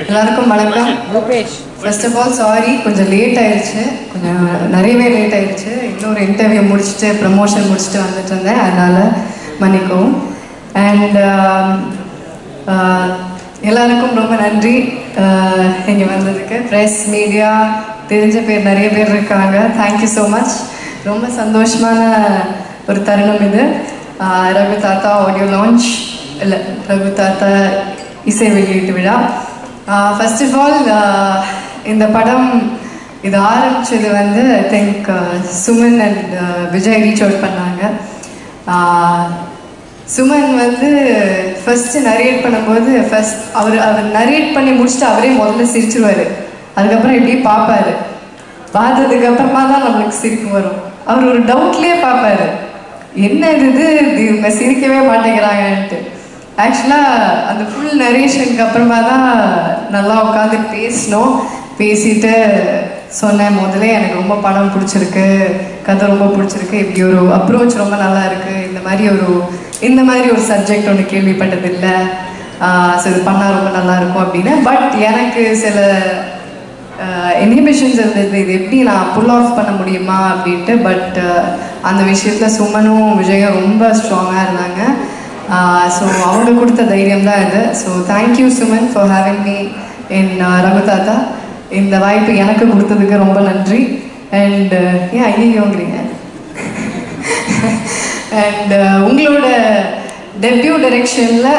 எல்லாருக்கும் வணக்கம். First of all sorry, கொஞ்சம் லேட் ஆயிடுச்சு, கொஞ்சம் நிறையவே லேட் ஆயிடுச்சு. இன்னொரு இன்டர்வியூ முடிச்சுட்டு ப்ரமோஷன் முடிச்சுட்டு வந்துட்டு இருந்தேன், அதனால் மன்னிக்கவும். அண்ட் எல்லாருக்கும் ரொம்ப நன்றி இங்கே வந்ததுக்கு. ப்ரெஸ், மீடியா, தெரிஞ்ச பேர் நிறைய பேர் இருக்காங்க. Thank you so much. ரொம்ப சந்தோஷமான ஒரு தருணம் இது. ரகு தாத்தா ஆடியோ லான்ச், இல்லை ரகு தாத்தா இசை வெளியீட்டு விழா. ஃபர்ஸ்ட் ஆஃப் ஆல் இந்த படம் இது ஆரம்பிச்சது வந்து I think Suman and Vijay reach out பண்ணாங்க. சுமன் வந்து ஃபஸ்ட்டு நரேட் பண்ணும்போது அவர் நரேட் பண்ணி முடிச்சுட்டு அவரே முதல்ல சிரிச்சுருவார். அதுக்கப்புறம் இப்படியே பார்ப்பார். பார்த்ததுக்கப்புறமா தான் நம்மளுக்கு சிரிப்பு வரும். அவர் ஒரு டவுட்லேயே பார்ப்பார், என்ன இது இவங்க சிரிக்கவே மாட்டேங்கிறாங்கன்ட்டு. ஆக்சுவலாக அந்த ஃபுல் நரேஷனுக்கு அப்புறமா தான் நல்லா உட்காந்து பேசினோம். பேசிட்டு சொன்னேன், முதல்ல எனக்கு ரொம்ப படம் பிடிச்சிருக்கு, கதை ரொம்ப பிடிச்சிருக்கு, இப்படி ஒரு அப்ரோச் ரொம்ப நல்லா இருக்குது, இந்த மாதிரி ஒரு சப்ஜெக்ட் ஒன்று கேள்விப்பட்டதில்லை, ஸோ இது பண்ணால் ரொம்ப நல்லாயிருக்கும் அப்படின்னு. பட் எனக்கு சில இன்ஹிபிஷன்ஸ் இருந்தது, இது எப்படி நான் புல் ஆஃப் பண்ண முடியுமா அப்படின்ட்டு. பட் அந்த விஷயத்தில் சுமனும் விஜயும் ரொம்ப ஸ்ட்ராங்காக இருந்தாங்க. ஸோ அவங்க கொடுத்த தைரியம் தான் இது. So thank you Suman for having me in Raghu தாத்தா. இந்த வாய்ப்பு எனக்கு கொடுத்ததுக்கு ரொம்ப நன்றி. அண்ட் ஏன் ஐயோங்கிறீங்க? அண்ட் உங்களோட டெபியூ டைரக்ஷனில்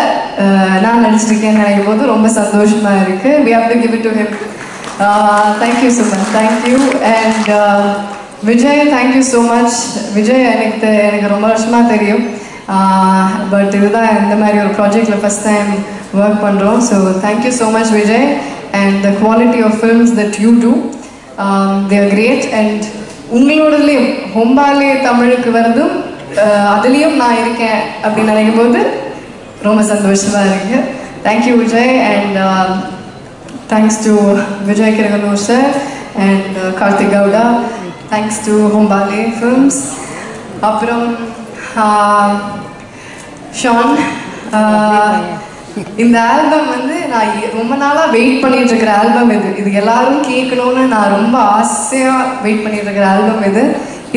நான் நடிச்சிருக்கேன்னு நினைக்கும் போது ரொம்ப சந்தோஷமாக இருக்குது. We have to give it to him. Thank you Suman, thank you. And Vijay, thank you so much. Vijay எனக்கு ரொம்ப வருஷமாக தெரியும். பட் இதுதான் இந்த மாதிரி ஒரு ப்ராஜெக்டில் ஃபஸ்ட் டைம் ஒர்க் பண்ணுறோம். So thank you so much Vijay. And the quality of films that you do, they are great. And உங்களோடதுலேயும் ஹொம்பாலே தமிழுக்கு வருதும் அதுலேயும் நான் இருக்கேன் அப்படின்னு நினைக்கும் போது ரொம்ப சந்தோஷமாக இருக்குது. Thank you Vijay. And thanks to Vijay Kiragandur sir and Karthik Gowda. Thanks to Hombale films. அப்புறம் ஷான், இந்த ஆல்பம் வந்து நான் ரொம்ப நாளாக வெயிட் பண்ணிட்டு இருக்கிற ஆல்பம் இது எல்லாரும் கேட்கணும்னு நான் ரொம்ப ஆசையாக வெயிட் பண்ணிட்டு இருக்கிற ஆல்பம்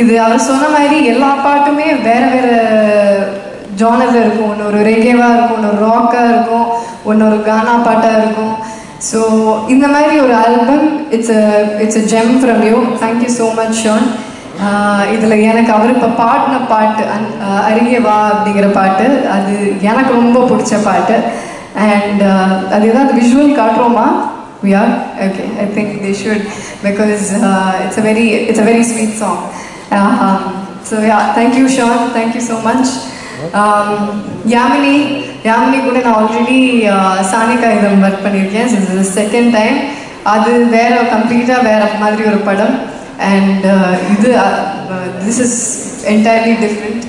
இது அவர் சொன்ன மாதிரி எல்லா பாட்டுமே வேறு வேறு ஜானரில் இருக்கும். ஒன்று ஒரு ரெகேவாக இருக்கும், ஒன்று ஒரு ராக்காக இருக்கும், ஒன்று ஒரு கானா பாட்டாக இருக்கும். ஸோ இந்த மாதிரி ஒரு album, it's a gem from you. Thank you so much Shaan. இதில் எனக்கு அவர் இப்போ பாடின பாட்டு அருகே வா அப்படிங்கிற பாட்டு, அது எனக்கு ரொம்ப பிடிச்ச பாட்டு. அண்ட் அது ஏதாவது visual காட்டுறோமா? We are? Okay, I think they should, because it's a very sweet song. So yeah, thank you Sean, thank you so much. Yamini கூட நான் ஆல்ரெடி சானிகா இதம் ஒர்க் பண்ணியிருக்கேன். ஸோ இது செகண்ட் டைம். அது கம்ப்ளீட்டாக வேறு மாதிரி ஒரு படம். And this is entirely different.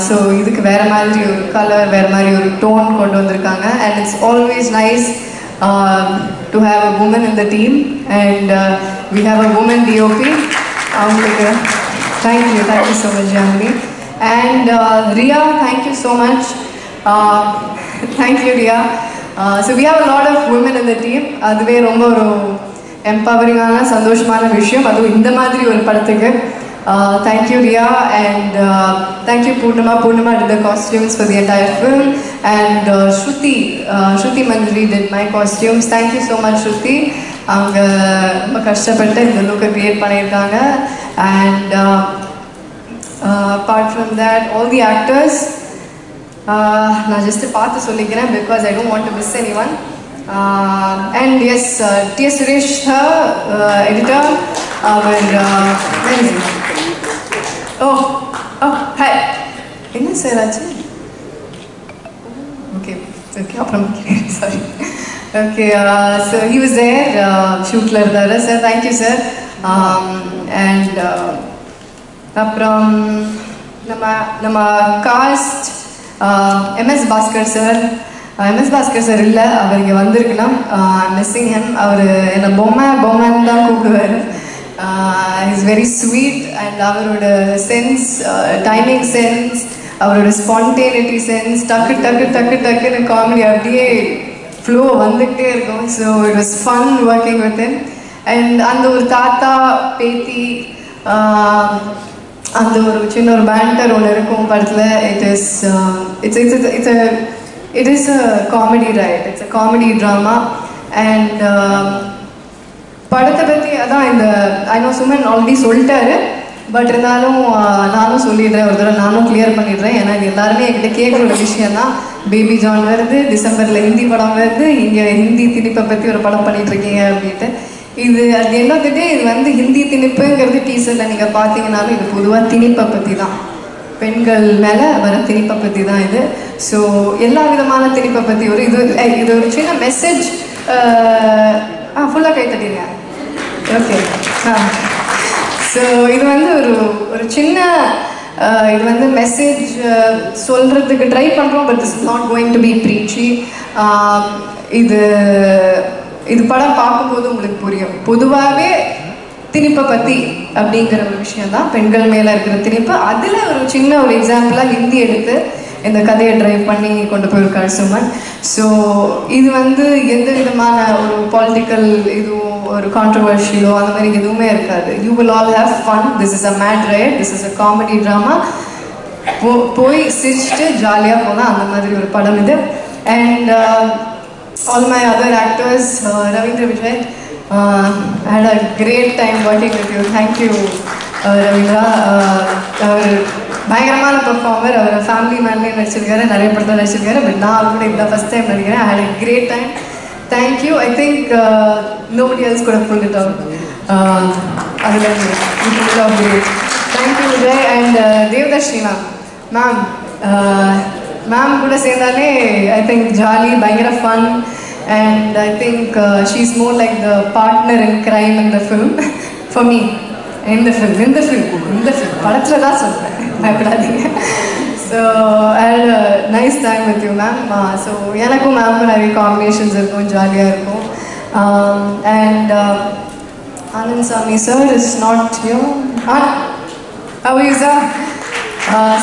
So இதுக்கு வேறு மாதிரி ஒரு கலர், வேறு மாதிரி ஒரு டோன் கொண்டு வந்திருக்காங்க. And it's always nice to have a woman in the team, and we have a woman DOP. அவங்களுக்கு thank you so much Jamini. And Riya, thank you so much. Thank you Riya. So we have a lot of women in the team. அதுவே ரொம்ப ஒரு எம்பவரிங்கான சந்தோஷமான விஷயம், அதுவும் இந்த மாதிரி ஒரு படத்துக்கு. Thank you Riya. And thank you Purnima did the costumes for the entire film. And Shruti Manjari did my costumes. Thank you so much Shruti. அவங்க ரொம்ப கஷ்டப்பட்டு இந்த லுக்கை க்ரியேட் பண்ணியிருக்காங்க. And apart from that, all the actors, நான் just பார்த்து சொல்லிக்கிறேன் because I don't want to miss anyone. And yes, T.S. Suresh sir, editor, our hi. என்ன sir ஆச்சு? Okay, அப்புறம் sorry. Okay, so he was there, shootல இருந்தாரு sir. Thank you sir. And அப்புறம் நம்ம cost MS Bhaskar sir இல்லை, அவர் இங்கே வந்திருக்கலாம். Missing him. அவர் என்னை பொம்மைன்னு தான் கூப்பிடுவார். Is very sweet. அண்ட் அவரோட சென்ஸ், டைமிங் சென்ஸ், அவரோட ஸ்பான்டேனிட்டி சென்ஸ், டக்குன்னு காமெடி அப்படியே ஃப்ளோ வந்துக்கிட்டே இருக்கும். So it was fun working with him. And அந்த ஒரு தாத்தா பேத்தி அந்த ஒரு சின்ன ஒரு பேண்டர் ஒன்று இருக்கும் படத்தில். It is a comedy right, it's a comedy drama. And படத்தை பற்றி அதான் இந்த ஐ நோ சுமன் ஆல்ரெடி சொல்லிட்டாரு, பட் இருந்தாலும் நானும் சொல்லிடுறேன், ஒரு தடவை நானும் கிளியர் பண்ணிடுறேன். ஏன்னா இது எல்லாருமே என்கிட்ட கேட்குற ஒரு விஷயம் தான். பேபி ஜான் வருது, டிசம்பரில் ஹிந்தி படம் வருது, இங்கே ஹிந்தி திணிப்பை பற்றி ஒரு படம் பண்ணிகிட்ருக்கீங்க அப்படின்ட்டு. இது அது என்னதுட்டு இது வந்து ஹிந்தி திணிப்புங்கிறது டீசரில் நீங்கள் பார்த்தீங்கன்னாலும் இது பொதுவாக திணிப்பை பற்றி தான், பெண்கள் மேலே வர திணிப்பை பற்றி தான் இது. ஸோ எல்லா விதமான திணிப்பை பற்றி இது ஒரு சின்ன மெசேஜ். ஃபுல்லாக கை தட்டிடுங்க. ஓகே. ஸோ இது வந்து ஒரு சின்ன இது வந்து மெசேஜ் சொல்கிறதுக்கு ட்ரை பண்ணுறோம், but this is not going to be preachy. இது படம் பார்க்கும்போது உங்களுக்கு புரியும். பொதுவாகவே திணிப்பை பற்றி அப்படிங்கிற ஒரு விஷயம் தான், பெண்கள் மேலே இருக்கிற திணிப்பு. அதில் ஒரு சின்ன ஒரு எக்ஸாம்பிளாக ஹிந்தி எடுத்து இந்த கதையை ட்ரைவ் பண்ணி கொண்டு போயிருக்காரு சுமன். ஸோ இது வந்து எந்த விதமான ஒரு பாலிட்டிக்கல் இதுவும் ஒரு கான்ட்ரவர்ஷியலோ அந்த மாதிரி எதுவுமே இருக்காது. You will all have fun. This is a mad ride, this is a comedy drama. போய் சிரிச்சுட்டு ஜாலியாக போனால் அந்த மாதிரி ஒரு படம் இது. And all my other actors, Ravindra Vijay, I had a great time working with you. Thank you, Ravindra. பயங்கரமான பெர்ஃபார்மர். அவர் ஃபேமிலி மேன்லேயும் நடிச்சிருக்காரு, நிறைய படத்தில் நடிச்சிருக்காரு. பட் நான் அவர் கூட இந்த ஃபஸ்ட் டைம் நடிக்கிறேன். I had a great time. Thank you. I think nobody else could have pulled it out. அதில் you pulled it off great. Thank you, Vijay. And Devdarshini ma'am. Ma'am கூட சேர்ந்தாலே I think jolly, பயங்கர fun. And I think she is more like the partner in crime in the film for me. இந்த film படத்தில் தான் சொல்கிறேன், பயப்படாதீங்க. So I had a nice time with you ma'am. So எனக்கும் மேமுக்கும் நிறைய combinations இருக்கும், ஜாலியாக இருக்கும். And Anand Samy sir is not you. How is sir?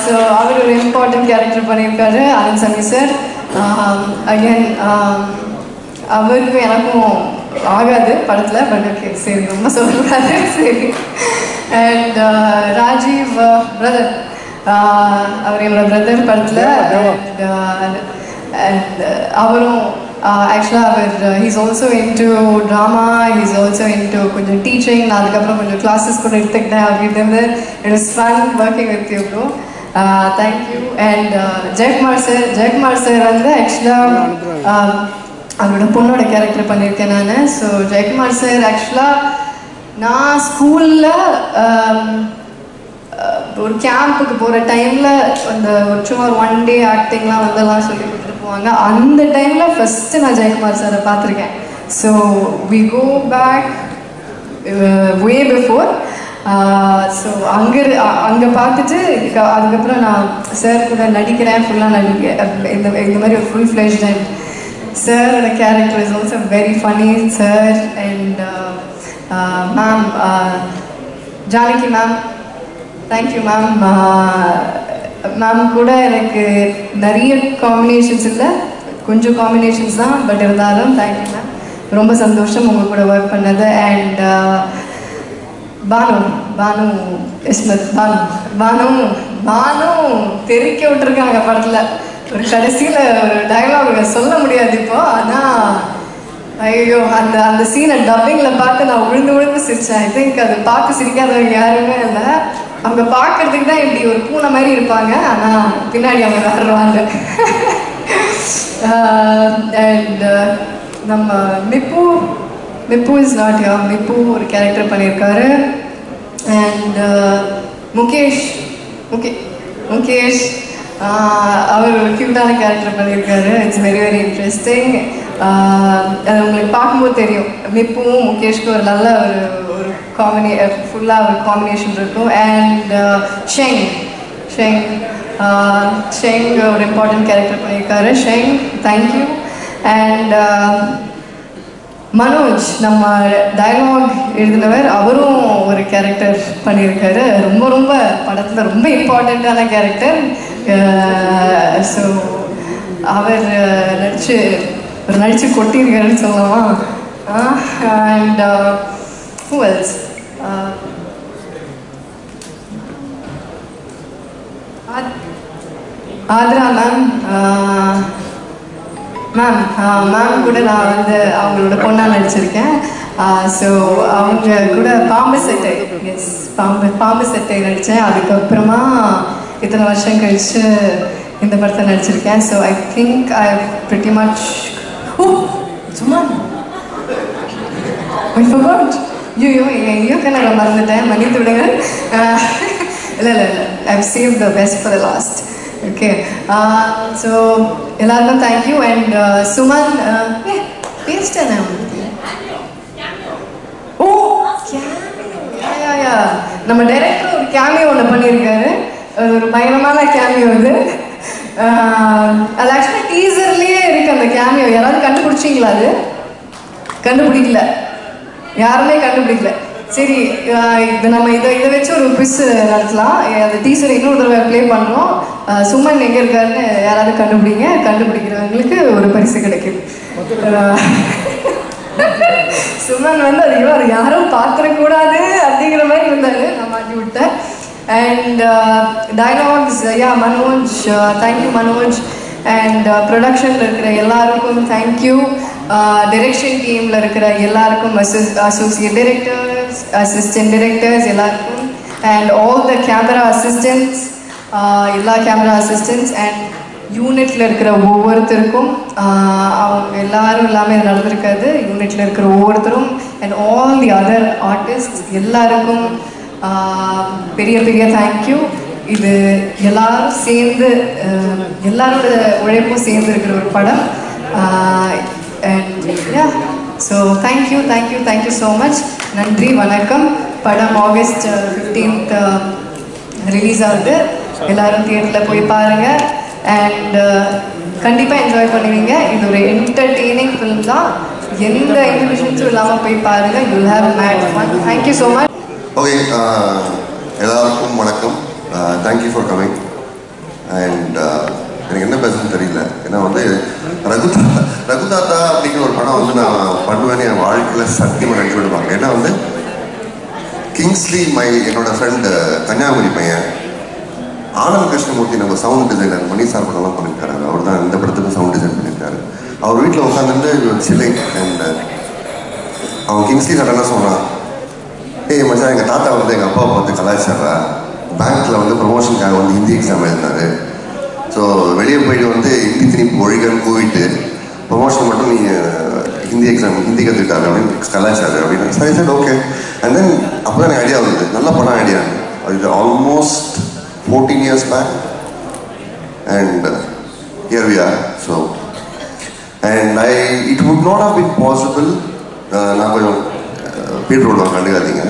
So அவர் ஒரு இம்பார்ட்டன்ட் கேரக்டர் பண்ணியிருக்காரு, ஆனந்த் சாமி சார். அகேன் அவருக்கும் எனக்கும் ஆகாது படத்தில், பட் ஓகே சரி, ரொம்ப சொல்லக்கூடாது சரி. அண்ட் ராஜீவ் பிரதர், அவர் என்னோட பிரதர் படத்தில். அண்ட் அவரும் ஆக்சுவலாக அவர் he's also into drama, he's also into கொஞ்சம் டீச்சிங். நான் அதுக்கப்புறம் கொஞ்சம் கிளாஸஸ் கூட எடுத்துக்கிட்டேன் அவர்கிட்ட இருந்து. It is fun working with you bro. Thank you. And Jayakumar sir வந்து ஆக்சுவலாக அவரோட பொண்ணோட கேரக்டர் பண்ணியிருக்கேன் நான். ஸோ ஜெயக்குமார் சார் ஆக்சுவலாக நான் ஸ்கூலில் ஒரு கேம்புக்கு போகிற டைமில் அந்த சும்மா ஒரு 1 day ஆக்டிங்லாம் வந்தெல்லாம் சொல்லி கொடுத்துட்டு போவாங்க. அந்த டைமில் ஃபஸ்ட்டு நான் ஜெயக்குமார் சாரை பார்த்துருக்கேன். So we go back way before. So அங்கே பார்த்துட்டு அதுக்கப்புறம் நான் சார் கூட நடிக்கிறேன், ஃபுல்லாக இந்த மாதிரி ஒரு ஃபுல் ஃப்ளெஷ்ட். அண்ட் சாரோட character is also very funny sir. And ma'am Janaki ma'am, thank you ma'am. Ma'am கூட எனக்கு நிறைய காம்பினேஷன்ஸ் இல்லை, கொஞ்சம் காம்பினேஷன்ஸ் தான், பட் இருந்தாலும் தேங்க்யூ மேம். ரொம்ப சந்தோஷம் உங்கள் கூட ஒர்க் பண்ணது. அண்ட் பானு இஸ்மத், பானு தெரிக்க விட்டுருக்காங்க படத்தில். ஒரு கடைசியில் ஒரு டயலாக் சொல்ல முடியாது இப்போ, ஆனால் ஐயோ அந்த சீனை டப்பிங்கில் பார்த்து நான் விழுந்து சிரித்தேன். ஐ திங்க் அது பார்த்து சிரிக்காதவங்க யாருமே இல்லை. அவங்க பார்க்கறதுக்கு தான் இப்படி ஒரு பூனை மாதிரி இருப்பாங்க, ஆனால் பின்னாடி அவங்க வர்றாங்க. அண்ட் நம்ம மிப்பு இஸ் நாட் யா. மிப்பு ஒரு கேரக்டர் பண்ணியிருக்காரு. அண்ட் முகேஷ் அவர் ஒரு க்யூட்டான கேரக்டர் பண்ணியிருக்காரு. It's very very interesting. அது உங்களுக்கு பார்க்கும்போது தெரியும், மிப்புவும் முகேஷ்க்கும் ஒரு நல்ல ஒரு ஃபுல்லாக ஒரு காம்பினேஷன் இருக்கும். அண்ட் ஷெங் ஒரு இம்பார்ட்டன்ட் கேரக்டர் பண்ணியிருக்காரு. Sheng, thank you. அண்ட் மனோஜ், நம்ம டயலாக் எழுதினவர், அவரும் ஒரு கேரக்டர் பண்ணியிருக்காரு. ரொம்ப படத்தில் ரொம்ப இம்பார்ட்டண்ட்டான கேரக்டர். ஸோ அவர் நடிச்சு ஒரு நடிச்சு கொட்டியிருக்காருன்னு சொல்லலாமா. And who else? Athra ma'am கூட நான் வந்து அவங்களோட பொண்ணாக நடிச்சிருக்கேன். ஸோ அவங்க கூட பாம்பு சட்டை, எஸ் பாம்பு சட்டை நடித்தேன். அதுக்கப்புறமா இத்தனை வருஷம் கழிச்சு இந்த படத்தை நடிச்சிருக்கேன். So I think I pretty much சும்மா ஐயோ கண்ண மறந்துட்டேன், மன்னித்து விடுங்க. இல்லை I've save the best for the last. Okay, so எல்லாருக்கும் தேங்க்யூ. அண்ட் சுமன் பேசிட்டேன். ஓ யா நம்ம டைரக்டர் ஒரு கேமியோ ஒன்று பண்ணியிருக்காரு. ஒரு பயங்கரமான கேமியோ இது. அது ஆக்சுவலாக டீசர்லேயே இருக்குது அந்த கேமியோ. யாராவது கண்டுபிடிச்சிங்களா? அது கண்டுபிடிக்கல, யாருமே கண்டுபிடிக்கல. சரி, இது நம்ம இதை வச்சு ஒரு குவிஸ் நடத்தலாம். அந்த டீசர் இன்னொரு தடவை ப்ளே பண்ணுறோம். சுமன் எங்கே இருக்காருன்னு யாராவது கண்டுபிடிங்க. கண்டுபிடிக்கிறவங்களுக்கு ஒரு பரிசு கிடைக்குது. சுமன் வந்து அது யாரும் பார்த்துடக்கூடாது அப்படிங்கிற மாதிரி இருந்தாரு, நான் மாட்டி விட்டேன். And dialogues Manoj, thank you Manoj. And ப்ரொடக்ஷனில் இருக்கிற எல்லாருக்கும் தேங்க்யூ. டைரக்ஷன் டீமில் இருக்கிற எல்லாருக்கும், அசோசியேட் டைரக்டர்ஸ், அசிஸ்டன்ட் டைரக்டர்ஸ் எல்லாருக்கும், and all the camera assistants, எல்லா கேமரா அசிஸ்டன்ட்ஸ் அண்ட் யூனிட்டில் இருக்கிற ஒவ்வொருத்தருக்கும். அவங்க எல்லாரும் எல்லாமே நடந்திருக்காது. யூனிட்டில் இருக்கிற ஒவ்வொருத்தரும் and all the other artist எல்லாருக்கும் பெரிய பெரிய தேங்க்யூ. இது எல்லாரும் சேர்ந்து, எல்லாரோட உழைப்பும் சேர்ந்து இருக்கிற ஒரு படம். And yeah, so thank you so much. நன்றி, வணக்கம். படம் August 15th ரிலீஸ் ஆகுது. எல்லோரும் தியேட்டரில் போய் பாருங்கள். அண்ட் கண்டிப்பாக என்ஜாய் பண்ணுவீங்க. இது ஒரு என்டர்டெய்னிங் ஃபிலிம் தான். எந்த இன்ஹிபிஷன்ஸும் இல்லாமல் போய் பாருங்கள். You will have mat fun. Thank you so much. Okay, எல்லாருக்கும் வணக்கம். Thank you for coming. அண்ட் எனக்கு என்ன பேசுன்னு தெரியல. ஏன்னா வந்து ரகுதாத்தா அப்படிங்கிற ஒரு படம் வந்து நான் பண்ணுவேன்னு என் வாழ்க்கையில் சத்தியமாக நினச்சி விடுவாங்க. ஏன்னா வந்து கிங்ஸ்லி என்னோட ஃப்ரெண்டு கன்னியாகுமரி பையன் ஆனந்த் கிருஷ்ணமூர்த்தி, நம்ம சவுண்ட் டிசைனர் மணி சார் படம்லாம் பண்ணியிருக்காரு. அவர் தான் இந்த படத்துக்கு சவுண்ட் டிசைன் பண்ணியிருக்காரு. அவர் வீட்டில் உட்காந்துட்டு சிலை. அண்ட் அவன் கிங்ஸ்லி சார் என்ன சொன்னான், ஏய் மச்சான், எங்கள் தாத்தா வந்து எங்கள் அப்பாவை பார்த்து கலாச்சாரா பேங்க்கில் வந்து ப்ரொமோஷனுக்காக வந்து ஹிந்தி எக்ஸாம் எழுதினாரு. ஸோ வெளியே போயிட்டு வந்து ஹிந்தி திணிப்பு ஒழிகன்னு போயிட்டு ப்ரொமோஷன் மட்டும் நீ ஹிந்தி கற்றுக்கிட்டாரு அப்படின்னு கலாச்சாரு அப்படின்னு. சரி சார், ஓகே. அண்ட் தென் அப்போ தான் எனக்கு ஐடியா வந்தது, நல்ல படம் ஐடியா. இது almost 14 years back. And here we are. So, and it would not have been possible. நான் கொஞ்சம் beat ரோடுவாங்க, கண்டுக்காதீங்க.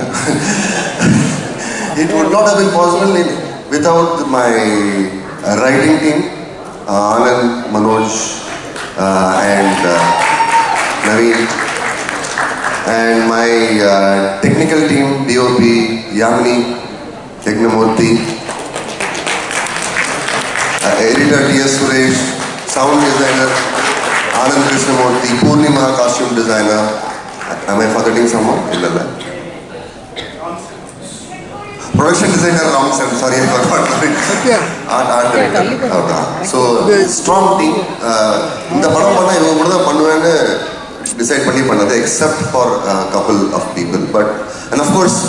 It would not have been possible without my writing team, Anand, Manoj, and Naveen, and my technical team, DOP, Yamini, Yagnamurthy, editor T.S. Suresh, sound designer Anand Krishnamurthy, Purnima, costume designer. Am I forgetting someone? Illalla. Production designer Ram sir, sorry I forgot. Art director. Okay. So strong team. இந்த படம் பண்ணா இவங்க மட்டும் தான் பண்ணுவேன்னு decide பண்ணது, except for a couple of people. But and of course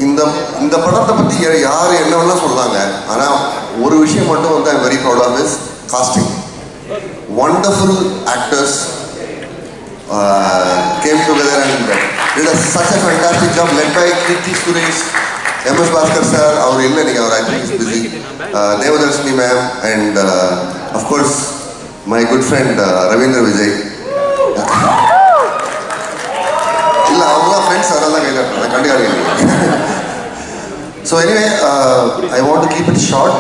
இந்த படத்தை பற்றி யார் என்ன வேணா சொல்லாங்க. ஆனால் ஒரு விஷயம் மட்டும் வந்து I'm very proud of is casting. Wonderful actors came together and did such a fantastic job, led by Kirti Suresh, M.S. Bhaskar sir. Our illa ninga, our acting is busy. Devadarshini ma'am, and of course my good friend Ravindra Vijay. illa avanga friends adalla kaila kandigaadinga. So anyway, I want to keep it short.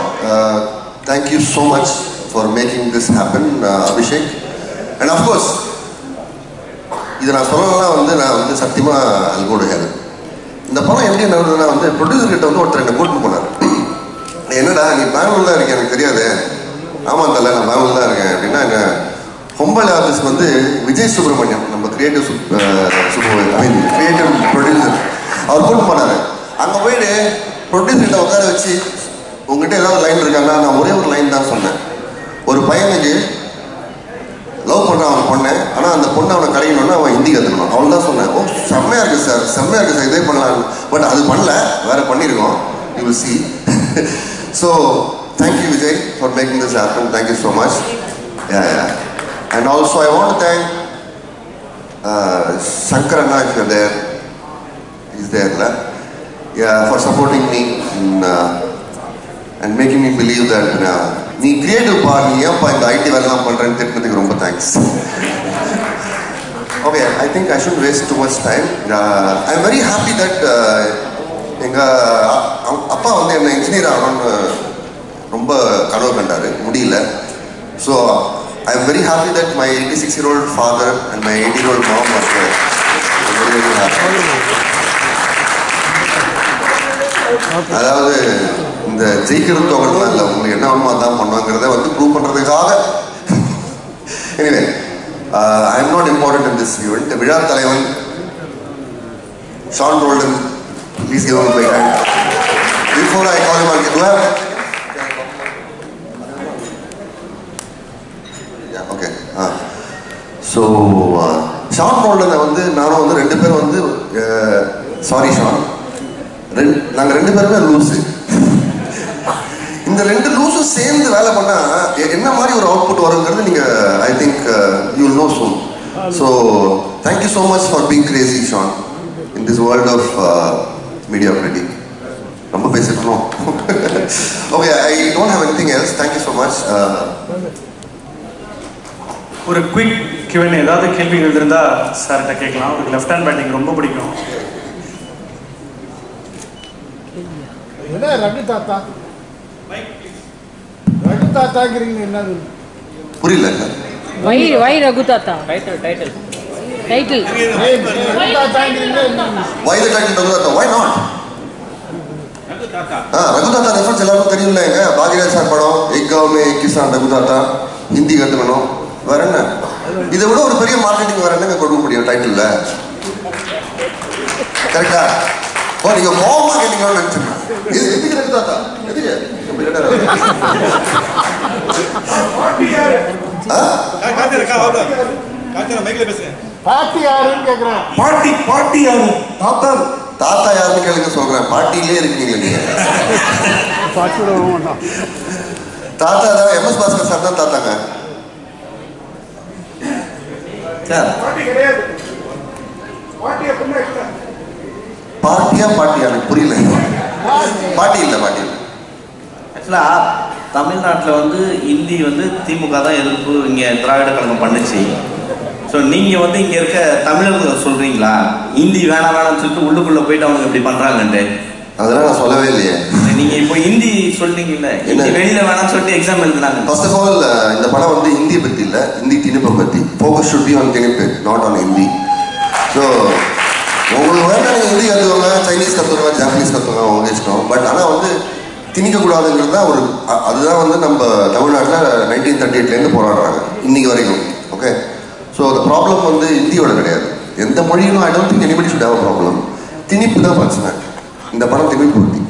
Thank you so much for making this happen, Abhishek. And of course, இதை நான் சொல்லலாம் வந்து நான் வந்து சத்தியமாக I'll go to hell. இந்த படம் எப்படி நடந்ததுன்னா வந்து ப்ரொடியூசர்கிட்ட வந்து ஒருத்தர் என்னை கூட்டின்னு போனார். என்னடா நீ பெங்களூர் தான் இருக்கேன், எனக்கு தெரியாது. ஆமாம் தலை, நான் பெங்களூர் தான் இருக்கேன் அப்படின்னா என்ன ஹொம்பளை ஆஃபீஸ்க்கு வந்து விஜய் சுப்ரமணியம் நம்ம கிரியேட்டிவ் கிரியேட்டிவ் ப்ரொடியூசர் அவர் கூட்டு போனார். அங்கே போயிட்டு ப்ரொடியூசர்கிட்ட உட்கார வச்சு உங்ககிட்ட ஏதாவது லைன் இருக்காங்கன்னா நான் ஒரே ஒரு லைன் தான் சொன்னேன். ஒரு பையனுக்கு லவ் பண்ணுறான் அவன் பொண்ணு, ஆனால் அந்த பொண்ணை அவனை கரையணும்னா அவன் ஹிந்தி கற்றுக்கணும், அவள் தான் சொன்னேன். ஓ செம்மையாக இருக்குது சார், செம்மையாக இருக்குது சார், இதே பண்ணலாம். பட் அது பண்ணல, வேறு பண்ணியிருக்கோம். You will see. So thank you Vijay for making this happen. Thank you so much. Yeah. And also I want to thank Shankar Anna, if you're there. He's there, la? Yeah, for supporting me in, and making me believe that நீ creative பா, நீ ஏன்ப்பா இந்த ID வேலைலாம் பண்ணுறேன்னு திட்டினதுக்கு ரொம்ப thanks. Okay, I think I should waste too much time. I am very happy that எங்கள் அப்பா வந்து என்னை இன்ஜினியர் ஆகணும்னு ரொம்ப கனவு கண்டார், முடியல. So I am very happy that my 86-year-old father and my 80-year-old mom was there. Very very happy. அதாவது இந்த ஜெயிக்கிறது தோக்கிறதுலாம் இல்லை, உங்களுக்கு என்ன வேணுமோ அதான் பண்ணுவாங்கிறத வந்து ப்ரூவ் பண்ணுறதுக்காக. Anyway, I am not important in this event. விழா தலைவன் Shan Roldan, please give him my hand before I call him on. To have okay. So Shan ரோல்டனை வந்து நானும் வந்து ரெண்டு பேரும் வந்து சாரி ஷான், நாங்கள் ரெண்டு பேருமே லூஸு. இந்த ரெண்டு லூஸும் சேர்ந்து வேலை பண்ணால் என்ன மாதிரி ஒரு அவுட்புட் வருங்கிறது நீங்கள் I think you will know soon. So thank you so much for being crazy Shan in this world of mediocrity. ரொம்ப பேசிருக்கணும். Okay, I don't have anything else. Thank you so much. ஒரு குயிக் Q&A, ஏதாவது கேள்விகள் இருந்தால் சார்கிட்ட கேட்கலாம். அவருக்கு லெஃப்ட் ஹேண்ட் பேட்டிங் ரொம்ப பிடிக்கும். என்ன ரகு தாத்தா ரகு தாத்தாங்கிறீங்க, என்னது புரியல? வை ரகு தாத்தா title why the title Raghu Tata? Why not? Raghu Tata reference எல்லாருக்கும் தெரியும்ல. எங்க பாக்யராஜ் சார் படம் एक गांव में एक किसान रघु ताता, ஹிந்தி கற்றுக்கணும். வேற என்ன, இதை விட ஒரு பெரிய மார்க்கெட்டிங் வேற என்னங்க கொடுக்க முடியும் டைட்டில்ல? கரெக்டா? ஓ, நீங்க கோவமா கேட்டீங்கன்னு நினைச்சேன். எதுக்கு ரகு தாத்தா? எதுக்கு பாட்டி யாருன்னு கேக்குறேன். பாட்டி யாரு? தாத்தா தாத்தா யாருன்னு கேளுங்க சொல்றேன். பாட்டிலே இருக்கீங்க நீங்க. பாட்டியோட வேண்டாம். தாத்தா தான் MS பாஸ்கர் சார் தான் தாத்தாங்க. பார்ட்டியா பாட்டியா எனக்கு புரியல. பாட்டி இல்லை. ஆக்சுவலாக தமிழ்நாட்டில் வந்து ஹிந்தி வந்து திமுக தான் எதிர்ப்பு இங்கே திராவிட கழகம் பண்ணுச்சு. ஸோ நீங்கள் வந்து இங்கே இருக்க தமிழர்கள் சொல்கிறீங்களா ஹிந்தி வேணாம்னு சொல்லிட்டு உள்ளுக்குள்ளே போயிட்டு அவங்க இப்படி பண்ணுறாங்கன்ட்டு? அதெல்லாம் நான் சொல்லவே இல்லையே. நீங்கள் இப்போ ஹிந்தி சொல்றீங்கல்ல, ஹிந்தி வெளியில் வேணாம்னு சொல்லிட்டு எக்ஸாம் எழுதுனாங்க. ஃபர்ஸ்ட் ஆஃப் ஆல் இந்த படம் வந்து ஹிந்தியை பற்றி இல்லை, ஹிந்தி திணிப்பை பற்றி. ஃபோக்கஸ் ஷுட் பி ஆன் திணிப்பு, நாட் ஆன் ஹிந்தி. ஸோ உங்களுக்கு வேணா நீங்கள் ஹிந்தி கற்றுக்கோங்க, சைனீஸ் கற்றுக்கோங்க, ஜாப்பனீஸ் கற்றுக்கோங்க, அவங்க இஷ்டம். பட் ஆனால் வந்து திணிக்கக்கூடாதுங்கிறது தான் ஒரு, அதுதான் வந்து நம்ம தமிழ்நாட்டில் 1938 போராடுறாங்க இன்னைக்கு வரைக்கும். ஓகே, ஸோ அந்த ப்ராப்ளம் வந்து ஹிந்தியோட கிடையாது, எந்த மொழியிலும். I don't think anybody should have a problem. திணிப்பு தான் பிரச்சனை. இந்த படம் திணிப்பு பற்றி.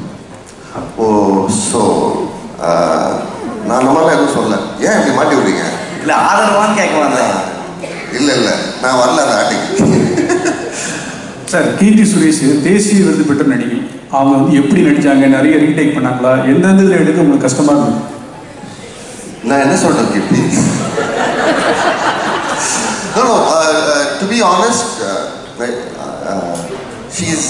ஓ, ஸோ நான் அந்த மாதிரிலாம் எதுவும் சொல்ல. ஏன் இப்படி மாட்டி விடுறீங்க? இல்லை ஆதரவான்னு கேட்க வந்தேன். இல்லை நான் வரல அந்த ஆட்டிக்கு. சார், கீர்த்தி சுரேஷ் தேசிய விருது பெற்ற நடிகை. அவங்க வந்து எப்படி நடிச்சாங்க, நிறைய ரீடேக் பண்ணாங்களா, எந்தெந்த இதில் எடுக்க உங்களுக்கு கஷ்டமா இருந்தது? நான் என்ன சொல்றேன் கீர்த்தி? No, to be honest, she's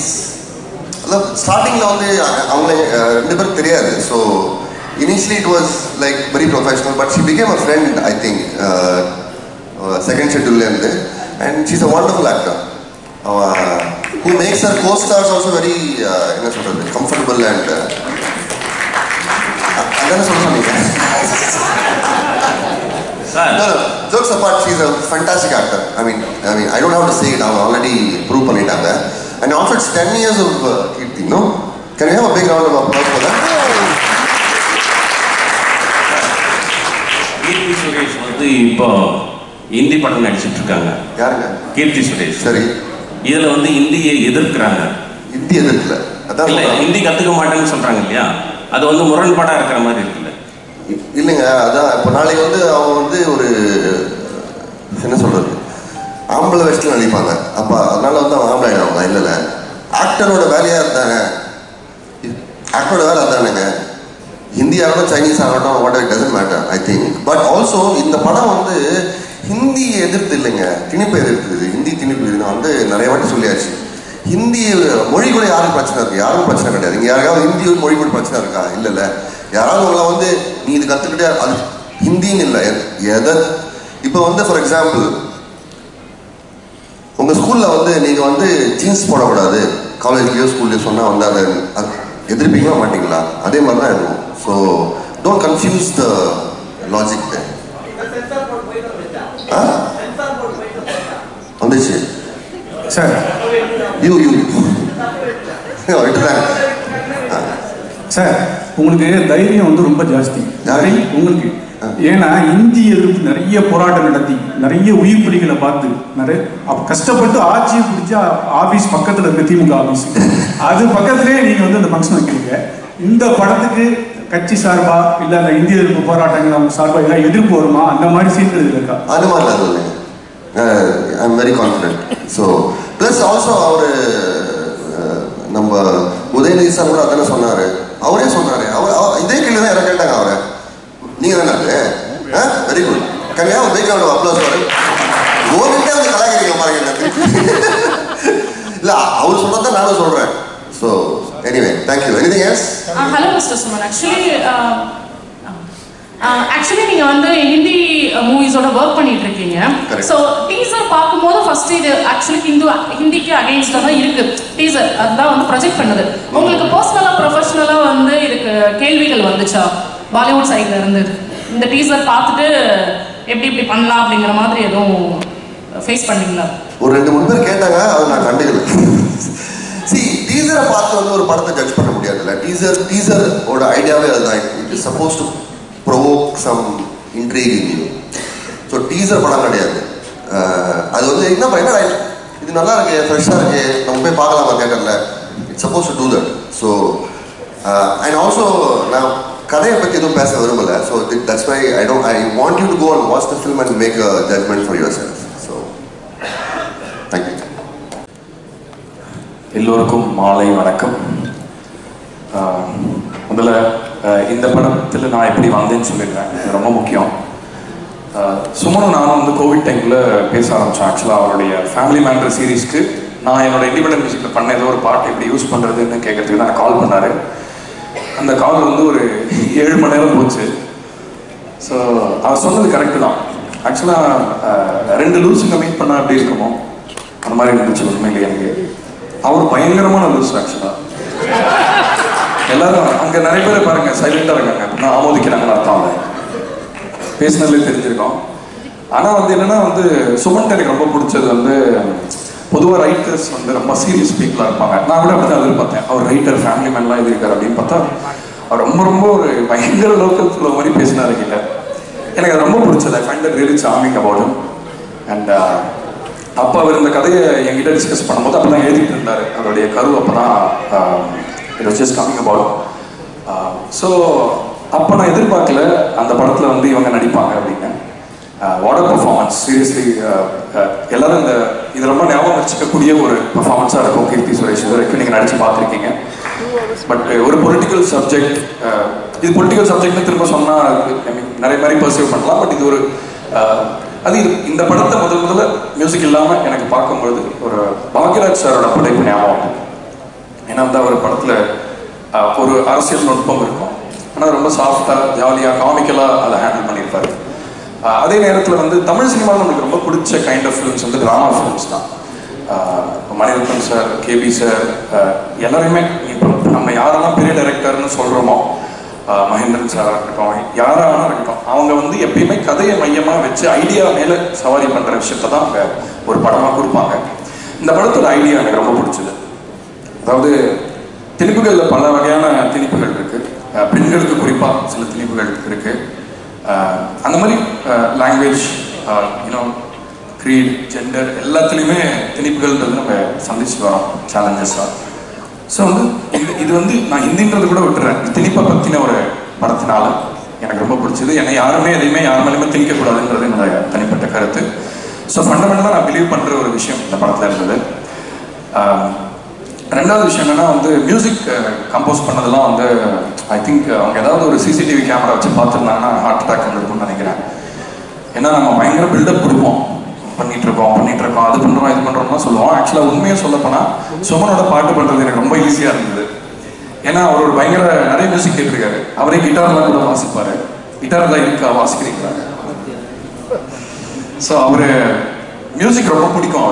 ஸ்டார்டிங்கில் வந்து அவங்களே ரெண்டு பேருக்கு தெரியாது. So initially it was like very professional, but she became a friend, I think, second schedule and she's a wonderful actor who makes her co-stars also very comfortable and அதான சொல்றீங்க. No, jokes apart, she's a fantastic actor. I mean, I don't have to say it. I've already proved பண்ணிட்டாங்க. And also it's 10 years of Kirti, no? Can we have a big round of applause for that? Keerthy Suresh வந்து இப்போ ஹிந்தி படம் நடிச்சிட்டு இருக்காங்க. யாருங்க? கீர்த்தி சுரேஷ். சரி. இதுல வந்து ஹிந்தியை எதிர்க்கிறாங்க. ஹிந்தி எதிர்க்கல, அதான் இல்ல ஹிந்தி கத்துக்க மாட்டேன்னு சொல்றாங்க இல்லையா, அது வந்து முரண்பாடா இருக்கிற மாதிரி இருக்குல்ல? இல்லைங்க, அதான் இப்போ நாளைக்கு வந்து அவங்க வந்து ஒரு என்ன சொல்றது ஆம்பளை வேஷத்தில் நடிப்பாங்க. அப்போ அதனால வந்து அவங்க ஆம்பளை ஆகிடுவாங்க. இல்லைல்ல, ஆக்டரோட வேலையாக இருந்தாங்க, ஆக்டரோட வேலை அதானுங்க. ஹிந்தி ஆகட்டும் சைனீஸ் ஆகட்டும் what it doesn't matter I think. But also இந்த படம் வந்து ஹிந்தி எதிர்த்து இல்லைங்க, திணிப்பை எதிர்த்துது. ஹிந்தி திணிப்பு இது வந்து நிறைய வாட்டி சொல்லியாச்சு. ஹிந்தி மொழி கூட யாரும் பிரச்சனை இருக்கு? யாரும் பிரச்சனை கிடையாது. இங்கே யாராவது ஹிந்தி மொழி கூட பிரச்சனை இருக்கா? இல்லைல்ல. யாராவது உங்களை வந்து நீ இது கற்றுக்கிட்டே அது ஹிந்தின்னு இல்லை எதை. இப்போ வந்து ஃபார் எக்ஸாம்பிள் உங்கள் ஸ்கூலில் வந்து நீங்கள் வந்து ஜீன்ஸ் போடக்கூடாது காலேஜ்லேயோ ஸ்கூல்லையோ சொன்னால் வந்து அதை எதிர்ப்பீங்களா மாட்டீங்களா? அதே மாதிரி தான் இருக்கும். So don't confuse the logic. வந்துச்சு சார். சார் உங்களுக்கு தைரியம் வந்து ரொம்ப ஜாஸ்தி உங்களுக்கு. ஏன்னா இந்தி எதிர்ப்பு நிறைய போராட்டம் நடத்தி நிறைய உயிர் பிடிகளை பார்த்து நிறைய கஷ்டப்பட்டு ஆட்சியை பிடிச்சா ஆபீஸ் பக்கத்துல இருக்க திமுக ஆபீஸ் அது பக்கத்திலே நீங்க வந்து அந்த ஃபங்க்ஷன் வைக்கிறீங்க. இந்த படத்துக்கு கட்சி சார்பா இல்ல அந்த இந்திய எதிர்ப்பு போராட்டங்கள் அவங்க சார்பா எல்லாம் எதிர்ப்பு வருமா? அந்த மாதிரி சீன்கள் இருக்கா? அது மாதிரி இல்லை. I am very confident. So plus also அவர் நம்ம உதயநிதி சார் கூட அதானே சொன்னார். அவரே சொன்னார். அவர் இதே கேள்வி தான் யாரும் கேட்டாங்க அவரை. நீங்கள் தானே அது வெரி குட். கம்மியா ஒரு பேக் அவுட் அப்ளோஸ் வரும். ஓவிட்டே வந்து கலாய்க்கிறீங்க பாருங்க. இல்லை அவர் சொன்னதான் நானும் சொல்கிறேன். So anyway thank you. Anything else? Hello mister Suman. Actually நீங்க வந்து ஹிந்தி மூவிஸோட ஒர்க் பண்ணிட்டு இருக்கீங்க. ஸோ டீசர் பார்க்கும்போது ஃபர்ஸ்ட் இது ஆக்சுவலி ஹிந்திக்கு அகைன்ஸ்டா தான் இருக்கு டீசர். அதுதான் வந்து ப்ரொஜெக்ட் பண்ணுது. உங்களுக்கு பர்சனலா ப்ரொஃபஷனலா வந்து இதுக்கு கேள்விகள் வந்துச்சா பாலிவுட் சைட்ல இருந்து? இந்த டீசர் பார்த்துட்டு எப்படி இப்படி பண்ணலாம் அப்படிங்கிற மாதிரி எதுவும் ஃபேஸ் பண்ணீங்களா? ஒரு 2-3 பேர் கேட்டாங்க, அதை நான் கண்டுக்கல. டீசரை பார்த்து வந்து ஒரு படத்தை ஜட்ஜ் பண்ண முடியாதுல்ல. டீசரோட ஐடியாவே அதுதான். It is suppose to provoke some intrigue in you. So teaser படம் கிடையாது. அது வந்து என்ன இது நல்லா இருக்கு, ஃப்ரெஷ்ஷாக இருக்கு, நம்ம போய் பார்க்கலாமா தியேட்டரில். It's suppose to do that. So and also நான் கதையை பற்றி எதுவும் பேச விரும்பலை. So that's why I want you to go and watch the film and make a judgement for yourself. So thank you. எல்லோருக்கும் மாலை வணக்கம். முதல்ல இந்த படத்தில் நான் எப்படி வந்தேன்னு சொல்லிடுறேன். இது ரொம்ப முக்கியம். சுமனும் நானும் வந்து கோவிட் டைமில் பேச ஆரம்பித்தோம். ஆக்சுவலாக அவருடைய ஃபேமிலி மேன் சீரீஸ்க்கு நான் என்னோட இண்டிபெண்டன்ட் மியூசிக்கில் பண்ண ஏதோ ஒரு பாட்டு எப்படி யூஸ் பண்ணுறதுன்னு கேட்கறதுக்கு தான் கால் பண்ணார். அந்த கால் வந்து ஒரு 7 மணி நேரம் போச்சு. ஸோ அவர் சொன்னது கரெக்டு தான். ஆக்சுவலாக 2 லூஸுங்க மீட் பண்ணால் எப்படி இருக்குமோ அந்த மாதிரி இருந்துச்சு உண்மையிலேயே எனக்கு. அவர் பயங்கரமான லூஸ். ஆக்சுவலாக எல்லாரும் அங்கே நிறைய பேர் பாருங்க சைலண்டாக இருக்காங்க அப்படின்னா ஆமோதிக்கிறாங்கன்னு அர்த்தம். அவங்க பேசினதுலே தெரிஞ்சிருக்கோம். ஆனால் வந்து என்னன்னா வந்து சுமன் எனக்கு ரொம்ப பிடிச்சது வந்து பொதுவாக ரைட்டர்ஸ் வந்து ரொம்ப சீரியஸ் பீப்புளாக இருப்பாங்க. நான் கூட அப்படி தான் எதிர்பார்த்தேன். அவர் ரைட்டர் ஃபேமிலி மேன்லாம் எழுதியிருக்காரு அப்படின்னு பார்த்தா அவர் ரொம்ப ஒரு பயங்கர லோக்கல் ஃப்ளோ மாதிரி பேசினார் கிட்ட. எனக்கு அது ரொம்ப பிடிச்சது. I find that really charming about him. And அப்போ அவர் இந்த கதையை என்கிட்ட டிஸ்கஸ் பண்ணும்போது அப்போ தான் எழுதிட்டு இருந்தார். அவருடைய கரு அப்போ தான் it was just coming about. So அப்போ நான் எதிர்பார்க்கல அந்த படத்தில் வந்து இவங்க நடிப்பாங்க அப்படின்னு. வாட்டர் பர்ஃபார்மன்ஸ் சீரியஸ்லி எல்லாரும் இது ரொம்ப ஞாபகம் வச்சுக்கக்கூடிய ஒரு பர்ஃபார்மன்ஸாக இருக்கும். கீர்த்தி சுரேஷ் இது வரைக்கும் நீங்கள் நடிச்சு பார்த்துருக்கீங்க. பட் ஒரு பொலிட்டிக்கல் சப்ஜெக்ட், இது பொலிட்டிக்கல் சப்ஜெக்ட்னு திரும்ப சொன்னால் ஐ மீன் நிறைய மாதிரி பர்சீவ் பண்ணலாம். பட் இது ஒரு அது இந்த படத்தை முதல்ல மியூசிக் இல்லாமல் எனக்கு பார்க்கும்பொழுது ஒரு பாக்யராஜ் சாரோட படைப்பு ஞாபகம். ஏன்னா வந்து அவர் படத்தில் ஒரு அரசியல் நுட்பம் இருக்கும். ஆனால் ரொம்ப சாஃப்டாக ஜாலியாக காமிக்கலாக அதை ஹேண்டில் பண்ணியிருப்பாரு. அதே நேரத்தில் வந்து தமிழ் சினிமாவில் நம்மளுக்கு ரொம்ப பிடிச்ச கைண்ட் ஆஃப் ஃபிலிம்ஸ் வந்து ட்ராமா ஃபிலிம்ஸ் தான். மணிரத்னம் சார், கேபி சார் எல்லாரையுமே இப்போ நம்ம யாரெல்லாம் பெரிய டைரக்டர்னு சொல்கிறோமோ, மகேந்திரன் சாராக இருக்கட்டும், யாராக இருக்கட்டும், அவங்க வந்து எப்பயுமே கதையை மையமாக வச்சு ஐடியா மேலே சவாரி பண்ணுற விஷயத்த தான் அவங்க ஒரு படமாக கொடுப்பாங்க. இந்த படத்தோட ஐடியா எனக்கு ரொம்ப பிடிச்சது. அதாவது திணிப்புகளில் பல வகையான திணிப்புகள் இருக்குது. பெண்களுக்கு குறிப்பாக சில திணிப்புகள் இருக்குது. அந்த மாதிரி லாங்குவேஜ் யூனோ க்ரீட் ஜெண்டர் எல்லாத்துலேயுமே திணிப்புகள்ன்றது நம்ம சந்திச்சுட்டு வரோம் சேலஞ்சஸாக. ஸோ வந்து இது வந்து நான் ஹிந்தின்றது கூட விட்டுறேன். திணிப்பை பற்றின ஒரு படத்தினால எனக்கு ரொம்ப பிடிச்சது. என்னை யாருமே எதையுமே யார் மேலேயுமே திணிக்கக்கூடாதுன்றது என்னோட தனிப்பட்ட கருத்து. ஸோ ஃபண்டமெண்டலாக நான் பிலீவ் பண்ணுற ஒரு விஷயம் இந்த படத்தில் இருந்தது. ரெண்டாவது விஷயம் என்னன்னா வந்து மியூசிக் கம்போஸ் பண்ணதெல்லாம் வந்து ஐ திங்க் அவங்க ஏதாவது ஒரு சிசிடிவி கேமரா வச்சு பார்த்துருந்தாங்கன்னா ஹார்ட் அட்டாக் வந்துருக்கும்னு நினைக்கிறேன். ஏன்னா நம்ம பயங்கர பில்டப் கொடுப்போம், பண்ணிட்டு இருக்கோம் அது பண்ணுறோம் இது பண்ணுறோம்னா சொல்லுவோம். ஆக்சுவலாக உண்மையாக சொல்லப்போனால் சுமனோட பாட்டு பண்ணுறது எனக்கு ரொம்ப ஈஸியாக இருந்தது. ஏன்னா அவர் ஒரு பயங்கர நிறைய மியூசிக் கேட்டிருக்காரு. அவரே கிட்டார்லாம் கூட வாசிப்பார். கிட்டார்லாம் இருக்கா வாசிக்கிறீங்களா? ஸோ அவர் மியூசிக் ரொம்ப பிடிக்கும்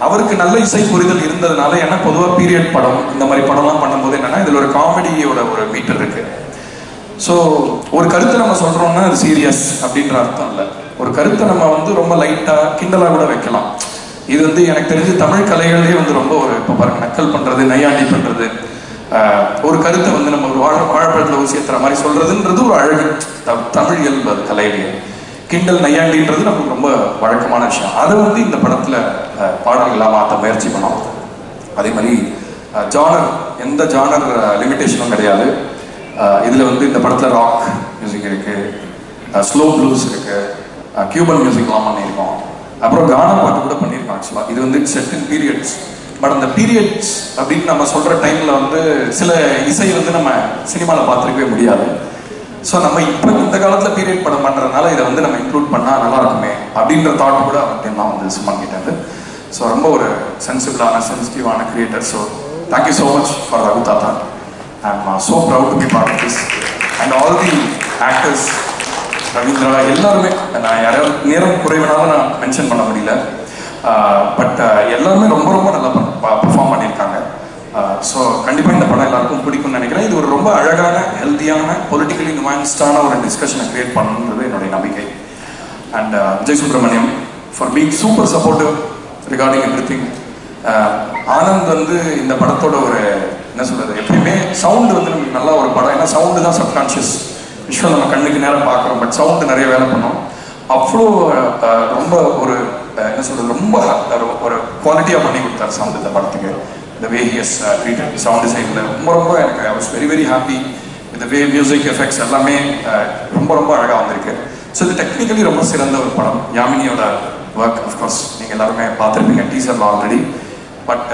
அவருக்கு நல்ல இசை புரிதல் இருந்ததுனால. ஏன்னா பொதுவாக பீரியட் படம் இந்த மாதிரி படம்லாம் பண்ணும்போது என்னன்னா இதில் ஒரு காமெடியோட ஒரு மீட்டர் இருக்கு. ஸோ ஒரு கருத்தை நம்ம சொல்றோம்னா அது சீரியஸ் அப்படின்ற அர்த்தம் இல்லை. ஒரு கருத்தை நம்ம வந்து ரொம்ப லைட்டாக கிண்டலாக கூட வைக்கலாம். இது வந்து எனக்கு தெரிஞ்சு தமிழ் கலைகளே வந்து ரொம்ப ஒரு இப்போ பாருங்க நக்கல் பண்ணுறது, நையாண்டி பண்ணுறது, ஒரு கருத்தை வந்து நம்ம ஒரு வாழைப்பழத்தில் ஊசி ஏற்றுற மாதிரி சொல்றதுன்றது ஒரு அழகு தமிழ் இயல்பு. அது கலையிலேயே கிண்டல் நையாண்டின்றது நமக்கு ரொம்ப வழக்கமான விஷயம். அதை வந்து இந்த படத்தில் பாடல்களாக மாற்ற முயற்சி பண்ணோம். அதே மாதிரி ஜானர் எந்த ஜானர் லிமிட்டேஷனும் கிடையாது. இதில் வந்து இந்த படத்தில் ராக் மியூசிக் இருக்குது, ஸ்லோ ப்ளூஸ் இருக்குது, கியூபன் மியூசிக்லாம் பண்ணியிருக்கோம். அப்புறம் கானா பாட்டு கூட பண்ணியிருக்கோம். ஆக்சுவலாக இது வந்து செட் இன் பீரியட்ஸ். பட் அந்த பீரியட்ஸ் அப்படின்னு நம்ம சொல்கிற டைமில் வந்து சில இசை வந்து நம்ம சினிமாவில் பார்த்துருக்கவே முடியாது. ஸோ நம்ம இப்போ இந்த காலத்தில் பீரியட் படம் பண்ணுறதுனால இதை வந்து நம்ம இன்க்ளூட் பண்ணால் நல்லா இருக்குமே அப்படின்ற தாட் கூட அவர்கிட்ட நான் வந்து சும்மா கேட்டேன். ஸோ ரொம்ப ஒரு சென்சிட்டிவான creator. So thank you so much for Raghu Thatha. I'm so proud to be part of this and all the actors. Ravindra எல்லாருமே நான் யாராவது நேரம் குறைவினால நான் மென்ஷன் பண்ண முடியல. பட் எல்லாருமே ரொம்ப ரொம்ப நல்லா பர்ஃபார்ம் பண்ணியிருக்காங்க. ஸோ கண்டிப்பாக இந்த படம் எல்லாருக்கும் பிடிக்கும்னு நினைக்கிறேன். இது ஒரு ரொம்ப அழகான ஹெல்த்தியான பொலிட்டிக்கலி நுவான்ஸ்டான ஒரு டிஸ்கஷனை கிரியேட் பண்ணணுன்றது என்னுடைய நம்பிக்கை. And Vijay Subramaniam for being super supportive regarding everything. Anand வந்து இந்த படத்தோட ஒரு என்ன சொல்றது, எப்பயுமே சவுண்டு வந்து நமக்கு நல்லா ஒரு படம். ஏன்னா சவுண்டு தான் சப்கான்ஷியஸ் விஷுவல், நம்ம கண்ணுக்கு நேரம் பார்க்குறோம். பட் சவுண்டு நிறைய வேலை பண்ணோம். அவ்வளோ ரொம்ப ஒரு என்ன சொல்றது ரொம்ப ஒரு குவாலிட்டியாக பண்ணி கொடுத்தாரு சவுண்ட் இந்த படத்துக்கு. The way he has treated sound design ரொம்ப எனக்கு I was very very happy with the way music effects எல்லாமே ரொம்ப அழகாக வந்திருக்கு. ஸோ இது டெக்னிக்கலி ரொம்ப சிறந்த ஒரு படம். யாமினியோட ஒர்க் அஃப்கோர்ஸ் நீங்கள் எல்லாருமே பார்த்துருப்பீங்க டீசரில் ஆல்ரெடி. பட்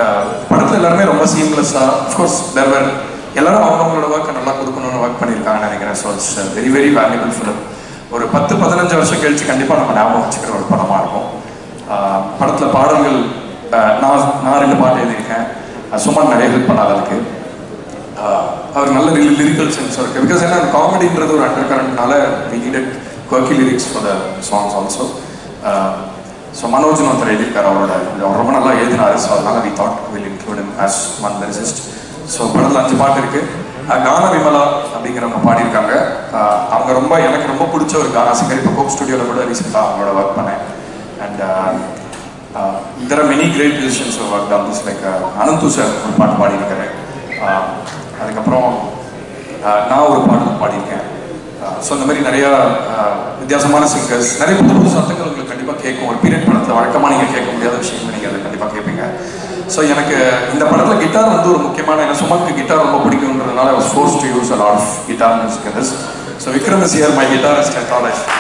படத்தில் எல்லாருமே ரொம்ப சீம்லெஸ்ஸாக அஃப்கோர்ஸ் தேர்வர் எல்லாரும் அவங்களோட ஒர்க்கை நல்லா கொடுக்கணும்னு ஒர்க் பண்ணியிருக்காங்கன்னு நினைக்கிறேன். So it's very very valuable film. ஒரு 10-15 வருஷம் கழிச்சு கண்டிப்பாக நம்ம ஞாபகம் வச்சுக்கிற ஒரு படமாக இருக்கும். படத்தில் பாடல்கள் நான் 2 பாட்டு எழுதியிருக்கேன். சுமன் நிறைய ஹெல்ப் பண்ணாத இருக்கு. அவர் நல்ல லிரிக்கல் சென்ஸ் இருக்கு. பிகாஸ் ஏன்னா காமெடின்றது ஒரு அண்டர் கரண்ட்னால we needed quirky lyrics for the songs also. So மனோஜ்னு ஒருத்தர் எழுதியிருக்காரு. அவர் ரொம்ப நல்லா எழுதினாரு. ஸோ அதனால we thought we'll include him as one lyricist. So படத்தில் 5 பாட்டு இருக்கு. கானா விமலா அப்படிங்கிறவங்க பாடியிருக்காங்க. அவங்க எனக்கு ரொம்ப பிடிச்ச ஒரு கானா சிங்கர். இப்போ கோக் ஸ்டுடியோவில் கூட ரீசெண்டாக அவங்களோட ஒர்க் பண்ணேன். And there are many great musicians who have worked on this, like Ananthu sir ஒரு பாட்டு பாடியிருக்காரு. அதுக்கப்புறம் நான் ஒரு பாட்டு பாடியிருக்கேன். ஸோ இந்த மாதிரி நிறையா வித்தியாசமான சிங்கர்ஸ், நிறைய புது சத்தங்கள் உங்களுக்கு கண்டிப்பாக கேட்கும். ஒரு பீரியட் படத்தில் வழக்கமாக நீங்கள் கேட்க முடியாத விஷயங்கள் நீங்கள் அதை கண்டிப்பாக கேட்பீங்க. ஸோ எனக்கு இந்த படத்தில் கிட்டார் வந்து ஒரு முக்கியமான, ஏன்னா சுமனுக்கு கிட்டார் ரொம்ப பிடிக்கும்ன்றதுனால I was forced to use a lot of guitar music in this. So Vikram is here, my guitarist. I thought I should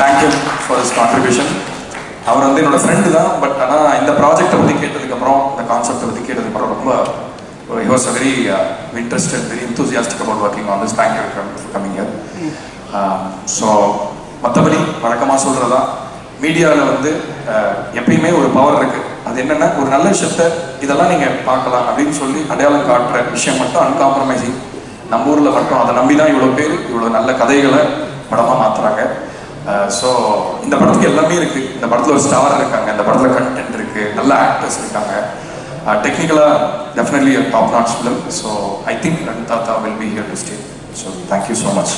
thank him for his contribution. அவர் வந்து என்னோட ஃப்ரெண்டு தான். பட் ஆனால் இந்த ப்ராஜெக்டை பற்றி கேட்டதுக்கப்புறம், இந்த கான்செப்டை பற்றி கேட்டதுக்கப்புறம் ரொம்ப he was very interested, very enthusiastic about working on this. Thank you for coming here. So மற்றபடி வழக்கமாக சொல்கிறதா, மீடியாவில் வந்து எப்பயுமே ஒரு பவர் இருக்குது. அது என்னென்னா ஒரு நல்ல விஷயத்தை இதெல்லாம் நீங்கள் பார்க்கலாம் அப்படின்னு சொல்லி அடையாளம் காட்டுற விஷயம் மட்டும் அன்காம்ப்ரமைசிங். நம்ம ஊரில் மட்டும் அதை நம்பி தான் இவ்வளோ பேர் இவ்வளோ நல்ல கதைகளை படமாக மாற்றுறாங்க. ஸோ இந்த படத்துக்கு எல்லாமே இருக்குது. இந்த படத்தில் ஒரு ஸ்டார் இருக்காங்க, இந்த படத்தில் கண்டென்ட் இருக்குது, நல்ல ஆக்டர்ஸ் இருக்காங்க. டெக்னிக்கலாக definitely a top-notch film. So I think Raghu Tata will be here to stay. So thank you so much.